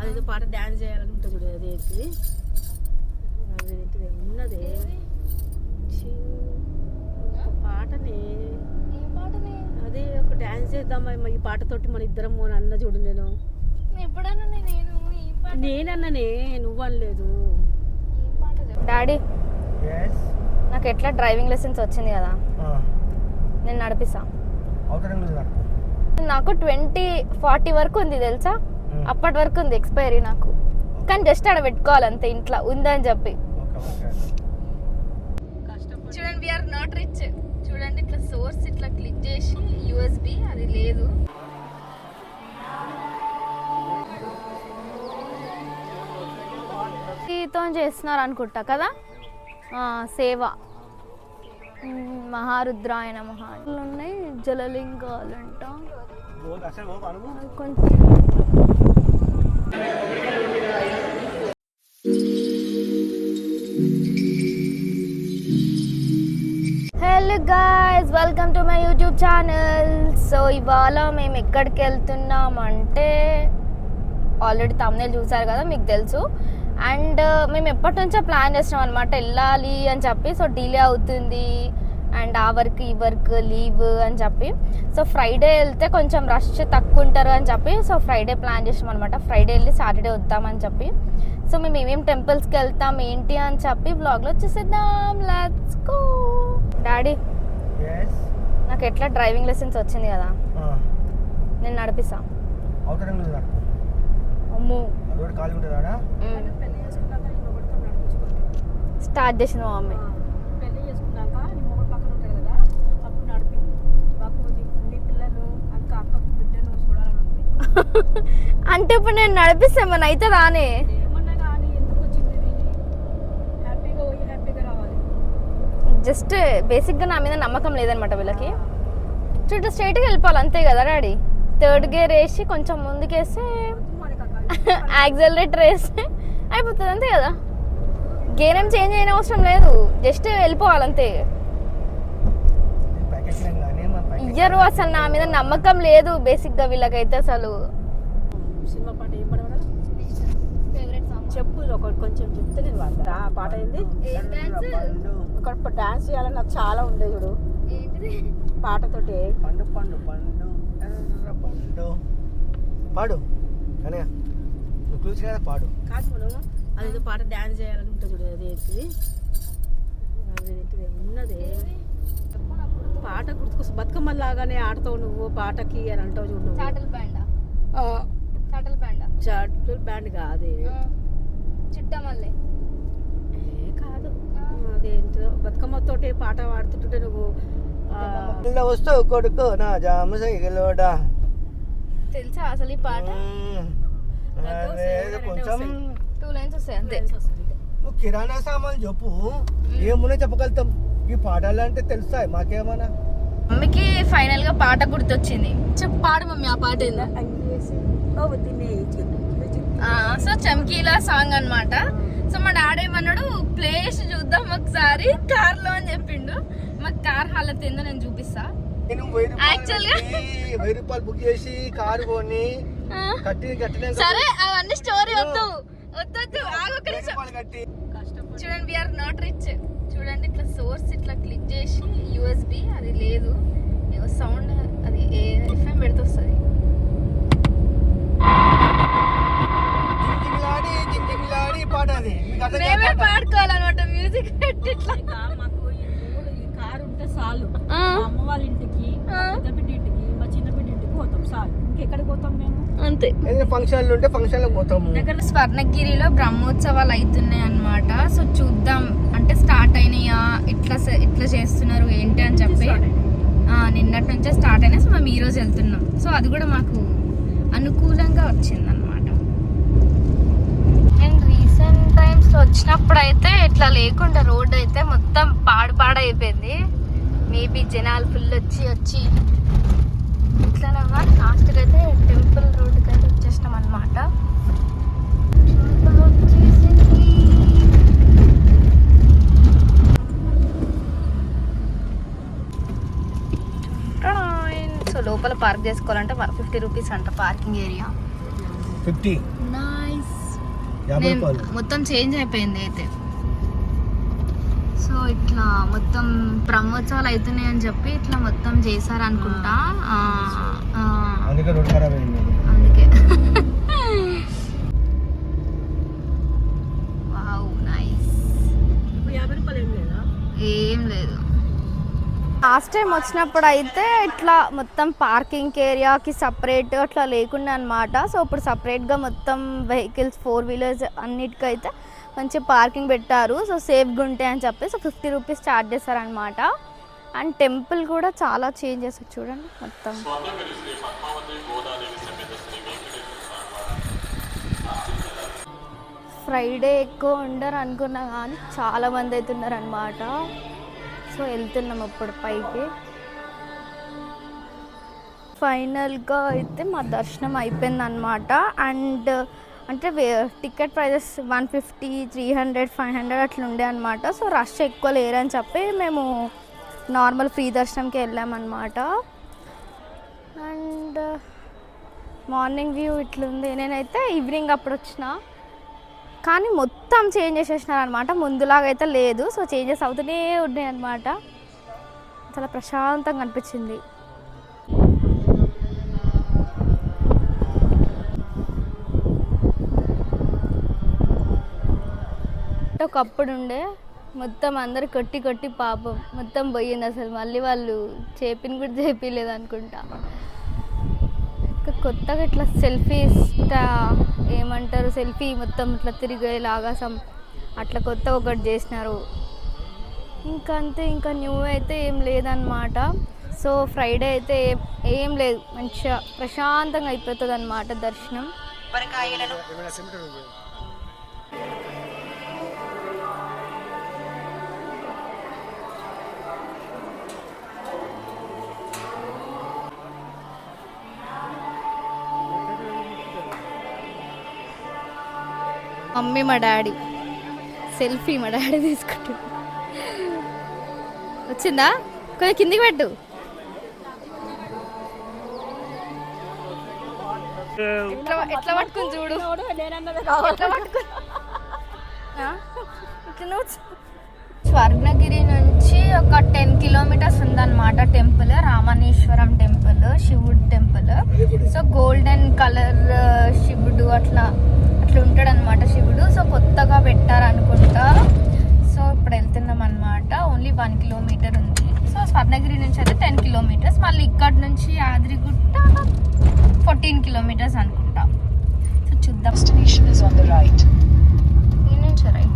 అదేదో పాట డాన్స్ చేయాలనుకుంటా చూడు. అదేంటిది అదేంటిది ఉన్నదే పాటనే అదే ఒక డాన్స్ చేద్దామా ఈ పాటతోటి మన ఇద్దరం అని అన్న చూడు. నేను నేనన్ననే నువ్వు అనలేదు. డాడీ నాకు ఎట్లా డ్రైవింగ్ లెసన్స్ వచ్చింది కదా, నేను నడిపిస్తా. నాకు 2040 వరకు ఉంది తెలుసా, అప్పటి వరకు ఉంది ఎక్స్పైరీ నాకు. కానీ జస్ట్ ఆడ పెట్టుకోవాలి అంతే, ఇంట్లో ఉందని చెప్పి. చూడండి వీఆర్ నాట్ రిచ్. చూడండి ఇట్లా సోర్స్ ఇట్లా క్లిక్ చేసి యూఎస్బి అది లేదు. తో చేస్తున్నారు అనుకుంటా కదా. సేవ మహారుద్రాయ నమః ఉన్నాయి, జలలింగాలంట కొంచెం. Hello guys, welcome to my YouTube channel. So ఇవాళ మేము ఎక్కడికి వెళ్తున్నామంటే ఆల్రెడీ తమ్నేల్ చూసారు కదా, మీకు తెలుసు. అండ్ మేము ఎప్పటి నుంచో ప్లాన్ చేస్తున్నాం అనమాట వెళ్ళాలి అని చెప్పి. సో డిలే అవుతుంది అండ్ ఆ వర్క్ ఈ వర్క్ లీవ్ అని చెప్పి. సో ఫ్రైడే వెళ్తే కొంచెం రష్ తక్కువ ఉంటారు అని చెప్పి సో ఫ్రైడే ప్లాన్ చేసినాం అనమాట. ఫ్రైడే వెళ్ళి సాటర్డే వద్దామని చెప్పి. సో మేము ఏమేమి టెంపుల్స్కి వెళ్తాం ఏంటి అని చెప్పి బ్లాగ్లో వచ్చేసేద్దాం. Let's go. డాడీ నాకు ఎట్లా డ్రైవింగ్ లెసన్స్ వచ్చింది కదా, నేను నడిపిస్తా. అమ్మో స్టార్ట్ చేసిన మా మమ్మీ. పెళ్లి చేసుకున్నాక నీ మొగుడు పక్కన ఉంటాడు కదా, అప్పుడు నడిపి బాబు నీ పిల్లలు అక్క అక్క బిడ్డను చూడాలని ఉంది. అంటే ఇప్పుడు నేను నడిపిస్తే ఏమన్నా అయితే రానే. ఏమన్నా కానీ ఎందుకు వచ్చింది ఇది? హ్యాపీగా పోయి హ్యాపీగా రావాలి. జస్ట్ బేసిక్గా నా మీద నమ్మకం లేదనమాట వీళ్ళకి. చుట్టూ స్ట్రైట్గా వెళ్ళిపోవాలి అంతే కదా డాడీ. థర్డ్ గేర్ వేసి కొంచెం ముందుకేస్తే యాక్సిలరేటర్ వేస్తే అయిపోతుంది అంతే కదా. గేర్ ఏం చేంజ్ అయిన అవసరం లేదు, జస్ట్ వెళ్ళిపోవాలంతే. ఇయ్యరు అసలు, నా మీద నమ్మకం లేదు బేసిక్గా వీళ్ళకైతే అసలు. సినిమా పాట ఏం పడవడా ఫేవరెట్ సాంగ్ చెప్పు, కొంచెం చెప్తే నేను వాడతా. ఆ పాట ఏంది? ఒక డాన్స్ చేయాలని నాకు చాలా ఉండే చూడు పాటతోటి. పండు పండు పండు పండు పాడు కానీ నువ్వు చూసి కదా పాడు. కాదు మనం అదేదో పాట డాన్స్ చేయాలనుకుంటా చూడు. అదేంటిది అదేంటిది ఉన్నదే పాట గుర్తుకొస్తా. బతుకమ్మ లాగానే ఆడతావు నువ్వు పాటకి అని అంటావు చూడు. నువ్వు చాటల్ బ్యాండ్ చాటల్ బ్యాండ్ కాదే, చుట్టమల్లే కాదు. అదేంటో బతుకమ్మతోటి పాట పాడుతుంటే నువ్వు వస్తూ కొడుకు నా జామ సైగలోడా. తెలుసా అసలు ఈ పాట? కొంచెం 2 లైన్స్ వస్తాయి అంతే. నువ్వు కిరాణా సామాన్ చెప్పు, ఏమున్నా చెప్పగలుగుతాం. ఈ పాటలు అంటే తెలుస్తాయి మాకేమన్నా. మమ్మీకి ఫైనల్ గా పాట గుర్తొచ్చింది. చెప్పు పాడు మమ్మీ ఆ పాట ఏందా. సో చమ్కీలా సాంగ్ అన్నమాట. సో మా డాడీ ఏమన్నాడు, ప్లే చేసి చూద్దాం ఒకసారి కార్ లో అని చెప్పిండు. మాకు కార్ హాలత్ ఏందో నేను చూపిస్తా. యాక్చువల్ గా 1000 రూపాయలు బుక్ చేసి కారు కొని కట్టిన సరే అవన్నీ స్టోరీ వద్దు. చూడండి వీఆర్ నాట్ రిచ్. చూడండి ఇట్లా సోర్స్ ఇట్లా క్లిక్ చేసి యూఎస్బి అది లేదు, ఏవో సౌండ్ అది ఎఫ్ఎం పెడితే వస్తుంది. మేమే పాడుకోవాలన్నమాట మ్యూజిక్ పెట్టి ఇట్లా. మాకు ఈ కారు ఉంటే చాలు, అమ్మ వాళ్ళ ఇంటికి, పెద్ద బిడ్డ ఇంటికి, మా చిన్న బిడ్డ ఇంటికి పోతాం చాలు. ఇంకెక్కడికి పోతాం మేము అంతే. ఫంక్షన్లు ఉంటే ఫంక్షన్లకు పోతాము. దగ్గర స్వర్ణగిరిలో బ్రహ్మోత్సవాలు అవుతున్నాయి అన్నమాట. సో చూద్దాం అంటే స్టార్ట్ అయినాయా, ఎట్లా చేస్తున్నారు ఏంటి అని చెప్పి. నిన్నటి నుంచే స్టార్ట్ అయినాయి. సో మేము ఈరోజు వెళ్తున్నాం. సో అది కూడా మాకు అనుకూలంగా వచ్చింది అనమాట. నేను రీసెంట్ టైమ్స్ వచ్చినప్పుడు అయితే ఇట్లా లేకుండా రోడ్ అయితే మొత్తం పాడైపోయింది. మేబీ జనాలు ఫుల్ వచ్చి ఇట్లా లాస్ట్కి అయితే టెంపుల్ రోడ్కి అయితే వచ్చేసినాం అనమాట. సో లోపల పార్క్ చేసుకోవాలంటే 50 రూపీస్ అంట పార్కింగ్ ఏరియా. 50 నైస్. 50 నేను రూపాయలు. మొత్తం చేంజ్ అయిపోయింది అయితే. సో ఇట్లా మొత్తం బ్రహ్మోత్సవాలు అవుతున్నాయి అని చెప్పి ఇట్లా మొత్తం చేశారు అనుకుంటా. అందుకే రోడ్ ఖరాబ్ అయింది. అందుకే వావ్ నైస్. ఇప్పుడు 50 రూపాయలు ఏం లేదా? ఏం లేదు. లాస్ట్ టైం వచ్చినప్పుడు అయితే ఇట్లా మొత్తం పార్కింగ్ ఏరియాకి సపరేట్ అట్లా లేకుండా అనమాట. సో ఇప్పుడు సపరేట్గా మొత్తం వెహికల్స్ 4 వీలర్స్ అన్నిటికైతే మంచి పార్కింగ్ పెట్టారు. సో సేఫ్గా ఉంటాయి అని చెప్పి సో 50 రూపీస్ ఛార్జ్ చేస్తారనమాట. అండ్ టెంపుల్ కూడా చాలా చేంజ్ చేస్తారు చూడండి మొత్తం. ఫ్రైడే ఎక్కువ ఉండరు అనుకున్నా కానీ చాలా మంది అవుతున్నారు అనమాట. సో వెళ్తున్నాం ఇప్పుడు పైకి. ఫైనల్గా అయితే మా దర్శనం అయిపోయింది అనమాట. అండ్ అంటే టికెట్ ప్రైజెస్ 150, 300, 500 అట్లా ఉండే అనమాట. సో రష్ ఎక్కువ లేరని చెప్పి మేము నార్మల్ ఫ్రీ దర్శనంకి వెళ్ళామన్నమాట. అండ్ మార్నింగ్ వ్యూ ఇట్లుంది. నేనైతే ఈవినింగ్ అప్పుడు వచ్చిన కానీ మొత్తం చేంజ్ చేసేసినారు అనమాట. ముందులాగా అయితే లేదు. సో చేంజెస్ అవుతూనే ఉన్నాయి అనమాట. చాలా ప్రశాంతంగా అనిపించింది. ఒకప్పుడు ఉండే మొత్తం అందరు కొట్టి కొట్టి పాపం మొత్తం పోయింది. అసలు మళ్ళీ వాళ్ళు చేపిని కూడా చేపిలేదు అనుకుంటా. కొత్తగా ఇట్లా సెల్ఫీ ఏమంటారు సెల్ఫీ మొత్తం ఇట్లా తిరిగేలాగా అట్లా కొత్త ఒకటి చేసినారు. ఇంకా అంతే, ఇంకా న్యూ అయితే ఏం లేదన్నమాట. సో ఫ్రైడే అయితే ఏం లేదు, మంచిగా ప్రశాంతంగా అయిపోతుంది అన్నమాట దర్శనం. మమ్మీ మా డాడీ సెల్ఫీ మా డాడీ తీసుకుంటాడు. వచ్చిందా? కొంచెం కిందికి పెట్టు. ఎట్లా పట్టుకుని చూడు. ఎట్లా పట్టుకుని స్వర్ణగిరి నుంచి ఒక 10 కిలోమీటర్స్ ఉందన్నమాట టెంపుల్. రామణేశ్వరం టెంపుల్, శివుడు టెంపుల్. సో గోల్డెన్ కలర్ శివుడు అట్లా ఉంటాడు అనమాట శివుడు. సో కొత్తగా పెట్టారనుకుంటా. సో ఇప్పుడు వెళ్తున్నాం అనమాట. ఓన్లీ 1 కిలోమీటర్ ఉంది. సో స్వర్ణగిరి నుంచి అయితే 10 కిలోమీటర్స్. మళ్ళీ ఇక్కడ నుంచి యాదగిరిగుట్ట 14 కిలోమీటర్స్ అనుకుంటా. సో చూద్దాం. Destination is on the right. ఈ నుంచి రైట్.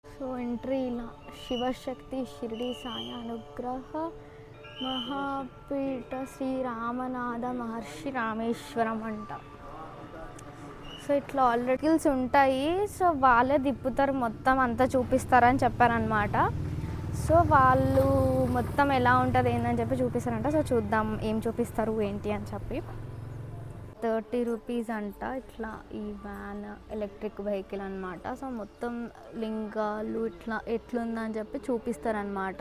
సో ఎంట్రీ ఇలా శివశక్తి షిరిడి సాయి అనుగ్రహ మహాపీఠ శ్రీ రామనాథ మహర్షి రామేశ్వరం అంట. సో ఇట్లా ఆల్రెడీ హిల్స్ ఉంటాయి. సో వాళ్ళే తిప్పుతారు, మొత్తం అంతా చూపిస్తారని చెప్పారనమాట. సో వాళ్ళు మొత్తం ఎలా ఉంటుంది ఏందని చెప్పి చూపిస్తారంట. సో చూద్దాం ఏం చూపిస్తారు ఏంటి అని చెప్పి. 30 రూపీస్ అంట ఇట్లా ఈ వ్యాన్, ఎలక్ట్రిక్ వెహికల్ అనమాట. సో మొత్తం లింగాలు ఇట్లా ఎట్లుందని చెప్పి చూపిస్తారనమాట.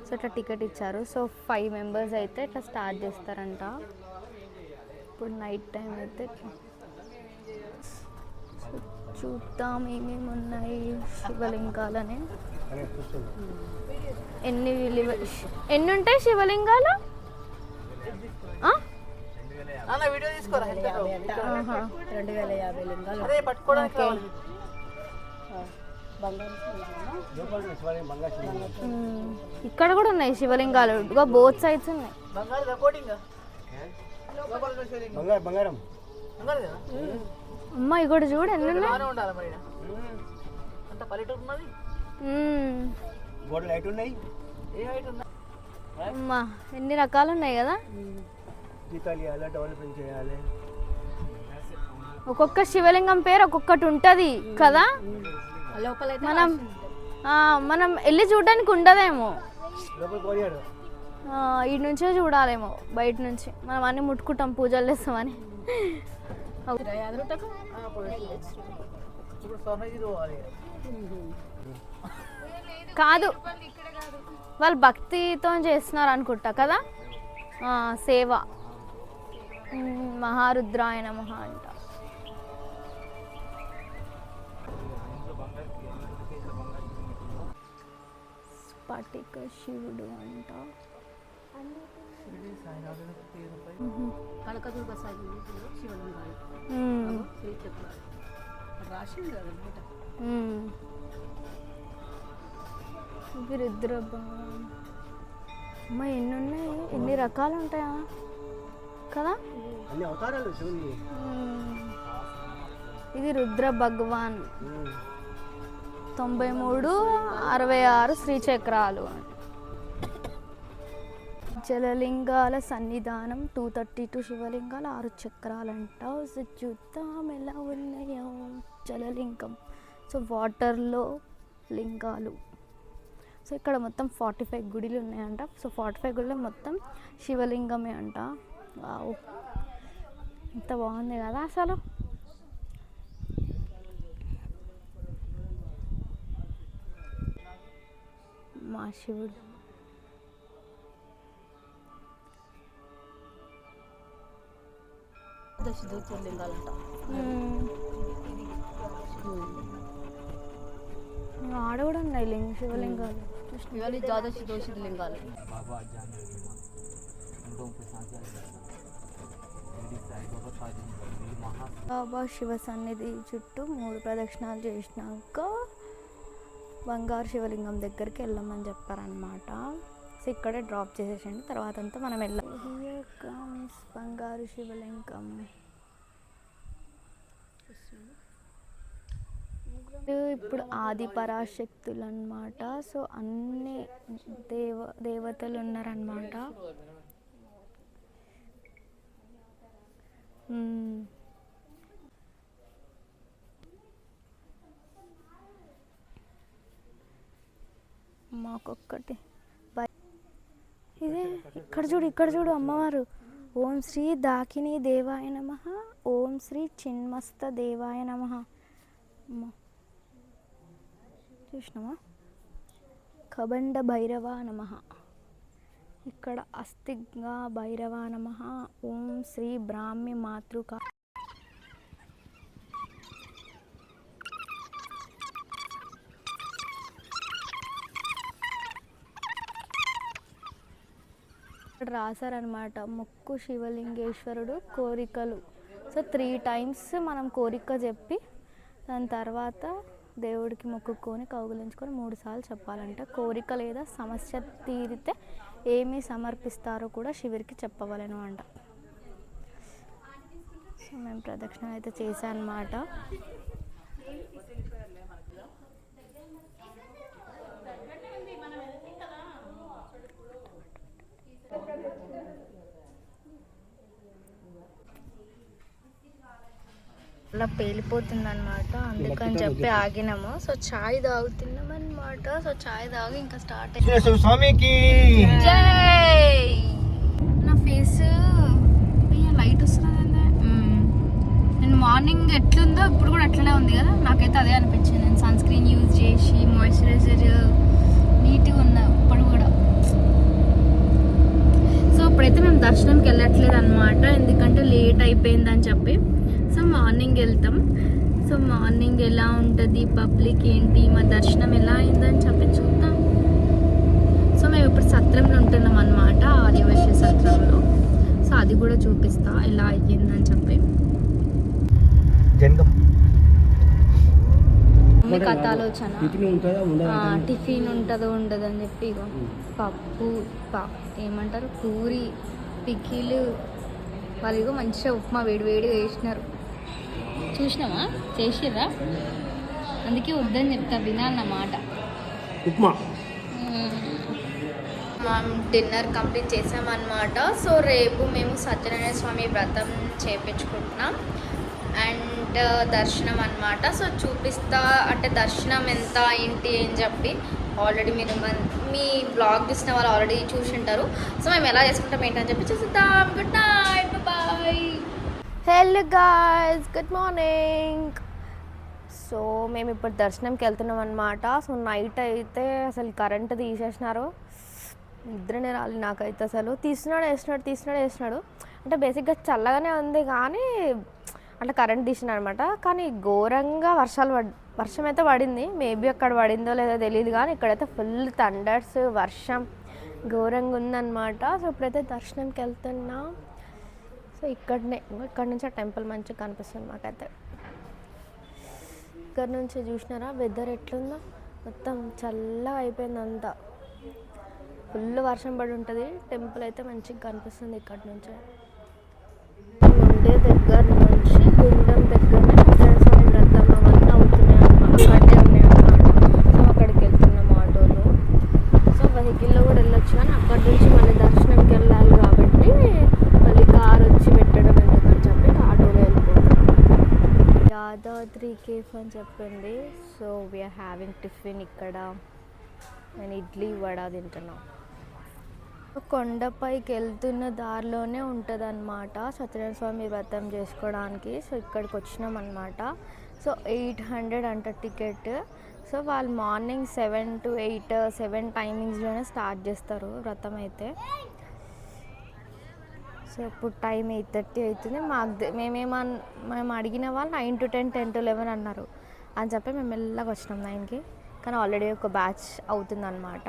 సో ఇట్లా టికెట్ ఇచ్చారు. సో 5 మెంబర్స్ అయితే ఇట్లా స్టార్ట్ చేస్తారంట. ఇప్పుడు నైట్ టైం అయితే చూద్దాం ఏమేమి ఉన్నాయి శివలింగాలని. ఎన్ని ఉంటాయి శివలింగాలు? వీడియో తీసుకోరా. 2050 లింగాలు పట్టుకోవడానికి. ఇక్కడ కూడా ఉన్నాయి శివలింగాలు, బోత్ సైడ్స్ ఉన్నాయి. అమ్మా ఇక్కడ చూడు ఎన్ని ఉన్నాయి. అమ్మా ఎన్ని రకాలు ఉన్నాయి కదా. ఒక్కొక్క శివలింగం పేరు ఒక్కొక్కటి ఉంటది కదా. మనం మనం వెళ్ళి చూడడానికి ఉండదేమో, లోపల పోయాడు. ఈ నుంచే చూడాలేమో బయట నుంచి. మనం అన్నీ ముట్టుకుంటాం, పూజలు చేస్తామని. ఇప్పుడు స్వర్ణగిరి పోవాలి. కాదు, వాళ్ళు భక్తితో చేస్తున్నారు అనుకుంటా కదా సేవ. మహారుద్రాయ నమః అంట. స్ఫటిక శివుడు అంట. కనకదుర్గ శివలింగాలు శ్రీచక్రాలు రాసింది కదా బయట. ఇది రుద్ర అమ్మ, ఎన్ని ఉన్నాయి, ఎన్ని రకాలు ఉంటాయా కదా. అన్ని అవతారాలు శివుని. ఇది రుద్ర భగవాన్ 93, 66 శ్రీచక్రాలు. జలలింగాల సన్నిధానం 232 శివలింగాలు, 6 చక్రాలంట. చూద్దాం ఎలా ఉన్నాయో. జలలింగం, సో వాటర్లో లింగాలు. సో ఇక్కడ మొత్తం 45 గుడిలు ఉన్నాయంట. సో 45 గుడిలో మొత్తం శివలింగమే అంట. వావ్, ఎంత బాగుంది కదా అసలు. మా శివుడు జ్యోతిర్లింగాలంట. ఆడ కూడా ఉన్నాయి శివలింగాలు. ఇవన్నీ ద్వాదశి జ్యోతిర్లింగాలు. బాబా శివ సన్నిధి చుట్టూ 3 ప్రదక్షిణాలు చేసినాక బంగారు శివలింగం దగ్గరికి వెళ్ళమని చెప్పారనమాట. సో ఇక్కడే డ్రాప్ చేసేసండి, తర్వాత అంతా మనం వెళ్ళాం. బంగారు శివలింగం. ఇప్పుడు ఆది పరాశక్తులు అన్నమాట. సో అన్ని దేవతలు ఉన్నారనమాట. మాకొక్కటి ఇదే ఇక్కడ చూడు అమ్మవారు. ఓం శ్రీ దాకిని దేవాయ నమః, ఓం శ్రీ చిన్మస్త దేవాయ నమః. చూసినామా? కబండ భైరవ నమః. ఇక్కడ అస్తిగా భైరవ నమః. ఓం శ్రీ బ్రాహ్మి మాతృక. ఇక్కడ రాశారనమాట, మొక్కు శివలింగేశ్వరుడు కోరికలు. సో 3 times మనం కోరిక చెప్పి దాని తర్వాత దేవుడికి మొక్కుకొని కౌగులించుకొని 3 సార్లు చెప్పాలంట. కోరిక లేదా సమస్య తీరితే ఏమి సమర్పిస్తారో కూడా శివుడికి చెప్పవలను అంట. సో మేము ప్రదక్షిణ అయితే చేశానమాట. అలా పేలిపోతుంది అనమాట, అందుకని చెప్పి ఆగినాము. సో చాయ్ తాగుతున్నాం అనమాట. సో చాయ్ తాగి ఇంకా స్టార్ట్ అయ్యింది. స్వామికి జై. నా ఫేస్ లైట్ వస్తుంది. నేను మార్నింగ్ ఎట్లుందో ఇప్పుడు కూడా అట్లనే ఉంది కదా, నాకైతే అదే అనిపించింది. నేను సన్ స్క్రీన్ యూజ్ చేసి మాయిశ్చరైజర్ నీట్గా ఉన్నా ఇప్పుడు కూడా. సో ఇప్పుడైతే మేము దర్శనంకి వెళ్ళట్లేదు అనమాట, ఎందుకంటే లేట్ అయిపోయిందని చెప్పి. సో మార్నింగ్ వెళ్తాం. సో మార్నింగ్ ఎలా ఉంటుంది, పబ్లిక్ ఏంటి, మా దర్శనం ఎలా అయిందని చెప్పి చూద్దాం. సో మేము ఇప్పుడు సత్రంలో ఉంటున్నాం అనమాట, ఆదివాసీ సత్రంలో. సో అది కూడా చూపిస్తా ఎలా అయ్యిందని చెప్పి. కథ ఆలోచన, టిఫిన్ ఉంటుందో ఉండదు అని చెప్పి ఇగో పప్పు ఏమంటారు పూరి పికిలు, వాళ్ళు ఇగో మంచిగా ఉప్మా వేడివేడిగా వేసినారు. చూసినావా, చేసిర్రా, అందుకే వద్దని చెప్తా, వినాలన్నమాట. ఉప్మా డిన్నర్ కంప్లీట్ చేసామన్నమాట. సో రేపు మేము సత్యనారాయణ స్వామి వ్రతం చేయించుకుంటున్నాం. అండ్ దర్శనం అన్నమాట. సో చూపిస్తా, అంటే దర్శనం ఎంత ఏంటి అని చెప్పి ఆల్రెడీ మీరు మీ బ్లాగ్ చూసిన వాళ్ళు ఆల్రెడీ చూసి ఉంటారు. సో మేము ఎలా చేసుకుంటాం ఏంటని చెప్పి చూసిద్దాం. Good night, bye. Hello guys, good morning. So మేము ఇప్పుడు దర్శనంకి వెళ్తున్నాం అనమాట. సో నైట్ అయితే అసలు కరెంట్ తీసేసినారు, నిద్రనే రాలి నాకైతే. అసలు తీసినాడు అంటే బేసిక్గా చల్లగానే ఉంది కానీ అట్లా కరెంట్ తీసినాడు అనమాట. కానీ ఘోరంగా వర్షం అయితే పడింది. మేబీ అక్కడ పడిందో లేదో తెలియదు కానీ ఇక్కడైతే ఫుల్ థండర్స్, వర్షం ఘోరంగా ఉందన్నమాట. సో ఇప్పుడైతే దర్శనంకి వెళ్తున్నా. సో ఇక్కడ నుంచి ఆ టెంపుల్ మంచిగా కనిపిస్తుంది మాకైతే. ఇక్కడ నుంచి చూసినారా వెదర్ ఎట్లుందో, మొత్తం చల్లగా అయిపోయింది అంతా. ఫుల్ వర్షం పడి ఉంటుంది. టెంపుల్ అయితే మంచిగా కనిపిస్తుంది ఇక్కడ నుంచి. ఉండే దగ్గర నుంచి గుండం దగ్గరనే స్వామి వ్రతం అవన్నీ అవుతున్నాయి అన్నమాట, అక్కడే ఉన్నాయి అన్నమాట. సో అక్కడికి వెళ్తున్నాం ఆటోలో. సో వెహికల్లో కూడా వెళ్ళొచ్చు కానీ అక్కడి నుంచి మళ్ళీ దర్శనంకి వెళ్ళాలి కాబట్టి మళ్ళీ కార్ వచ్చి పెట్టడం ఎందుకని చెప్పి ఆటోలో వెళ్ళిపోతాం. యాదాద్రి కేఫ్ అని చెప్పింది. సో వీఆర్ హ్యావింగ్ టిఫిన్ ఇక్కడ. నేను ఇడ్లీ వడ తింటున్నాను. కొండపైకి వెళ్తున్న దారిలోనే ఉంటుంది అనమాట సత్యనారాయణ స్వామి వ్రతం చేసుకోవడానికి. సో ఇక్కడికి వచ్చినాం అనమాట. సో 800 అంట టికెట్. సో వాళ్ళు మార్నింగ్ 7 to 8, 7 టైమింగ్స్లోనే స్టార్ట్ చేస్తారు వ్రతం అయితే. సో ఇప్పుడు టైం 8:30 అవుతుంది. మేము అడిగిన వాళ్ళు 9 to 10, 10 to 11 అన్నారు అని చెప్పి మేము మెల్లగా వచ్చినాం 9కి. కానీ ఆల్రెడీ ఒక బ్యాచ్ అవుతుందన్నమాట.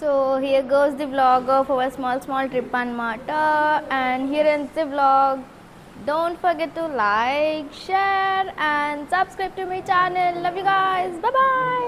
So here goes the vlog of our small trip anamata, and here ends the vlog. Don't forget to like, share and subscribe to my channel. Love you guys. Bye bye.